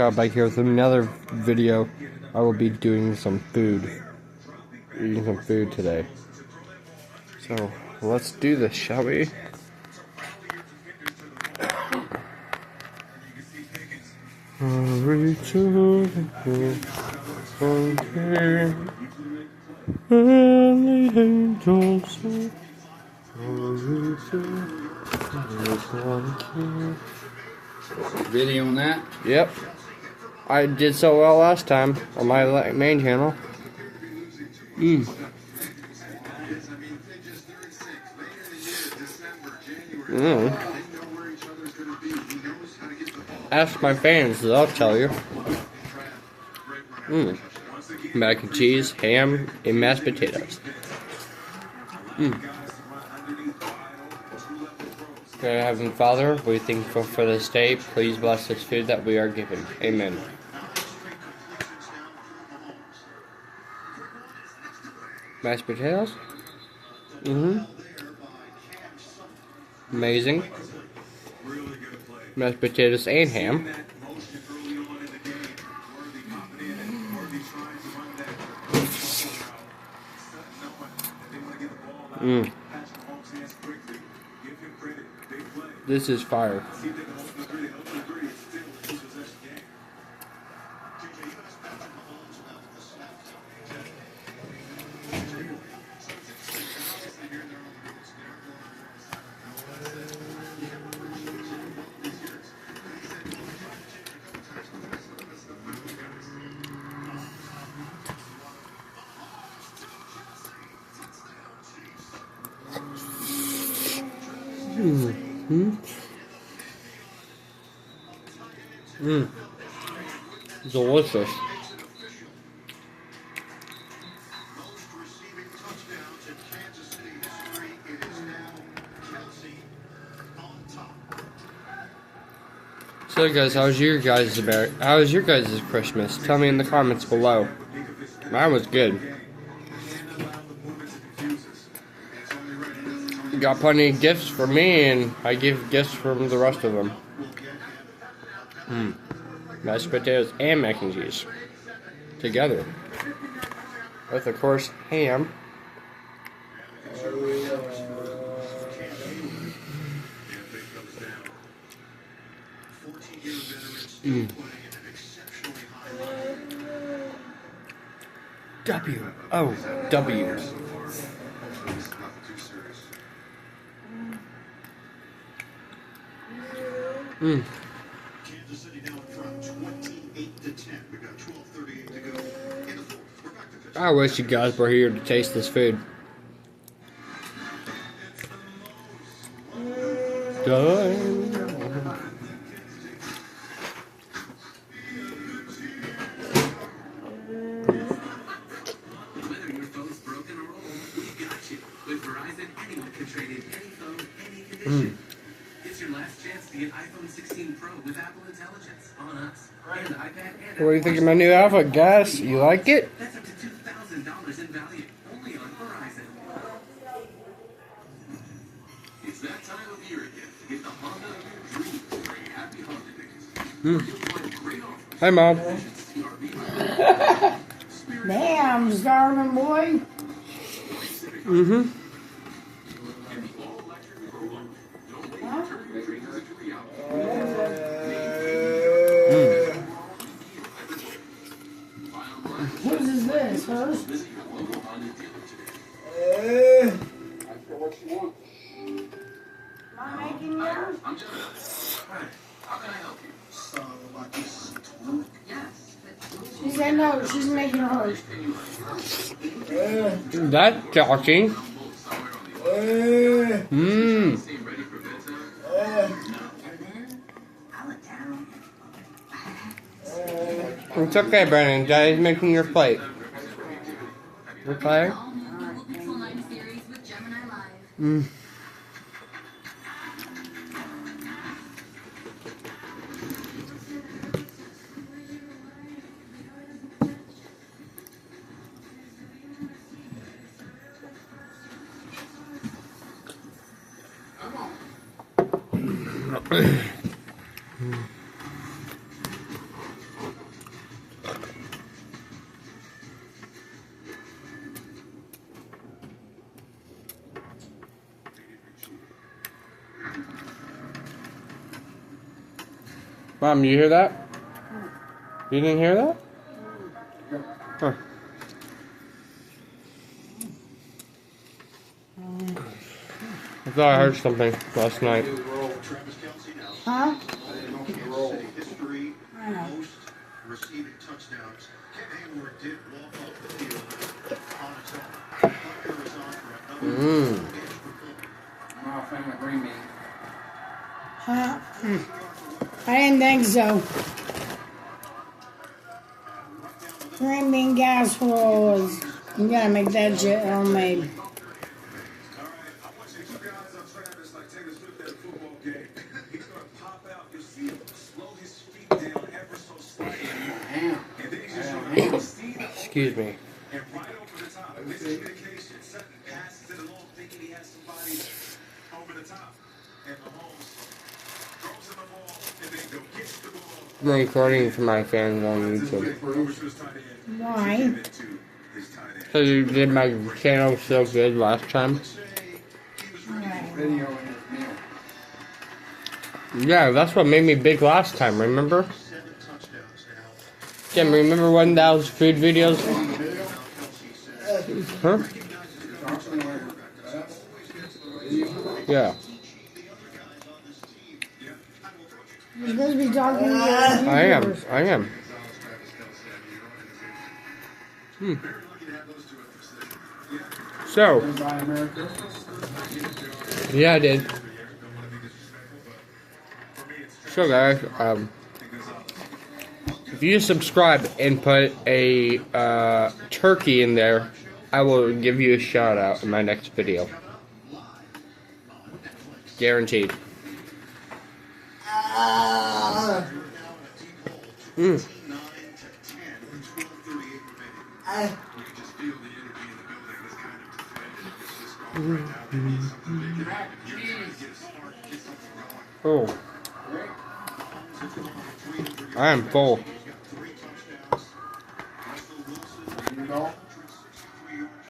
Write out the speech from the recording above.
Kyle back here with another video. I will be doing some food. Eating some food today. So, let's do this, shall we? Video on that? Yep. I did so well last time on my main channel. Ask my fans, they'll tell you. Mac and cheese, ham, and mashed potatoes. Dear Heavenly Father, we thank you for this day. Please bless this food that we are given. Amen. Mashed potatoes? Amazing. Mashed potatoes and ham. This is fire. Delicious. So guys, how was your guys' Christmas? Tell me in the comments below. Mine was good. Got plenty of gifts for me, and I give gifts from the rest of them. Mashed potatoes and mac and cheese together, with of course ham. W. I wish you guys were here to taste this food. It's your last chance to get iPhone 16 Pro with Apple Intelligence on us. And iPad and What do you think of my new outfit, guys? You like it? That's up to $2,000 in value. Only on Verizon. It's that time of year again to get the Honda of your dreams during Happy Holidays. You'll find great offers. Hi, Mom. Damn, darling boy. Whose is this, hers? Am I making yours? I'm just... Hi, how can I help you? So, like this tool? Yes. She said no, she's making hers. That's shocking. It's okay, Brandon. Daddy's making your plate. Okay? Mom, you hear that? You didn't hear that? Huh. I thought I heard something last night. Huh? History, I know. most receiving touchdowns. Ken Hayward did walk off the field on its own. Tucker is on for another pitch for Cooper. I'm off in the green bean. Huh? I didn't think so. Green bean casseroles. You gotta make that shit homemade. All right, I want you two guys on Travis like Taylor Swift at a football game. He's going to pop out. You'll see him slow his feet down ever so slightly. Damn. And then he's just going to see the Excuse me. and right over the top. Miscommunication. Sutton passes it along thinking he has somebody over the top. And Mahomes throws him the ball and then go gets the ball. I'm recording for my fans on Over YouTube. to his tight end. Why? Give it to his tight end. So you did my channel so good last time. Video in his meal. Yeah, that's what made me big last time, remember? 7 touchdowns now. Jim, remember when that was food videos? Huh? Yeah. You're supposed to be talking to your I am. viewers. I am. So, Buy America. yeah, I did. So guys, if you subscribe and put a turkey in there, I will give you a shout out in my next video. Guaranteed. Mm. Oh. I am full.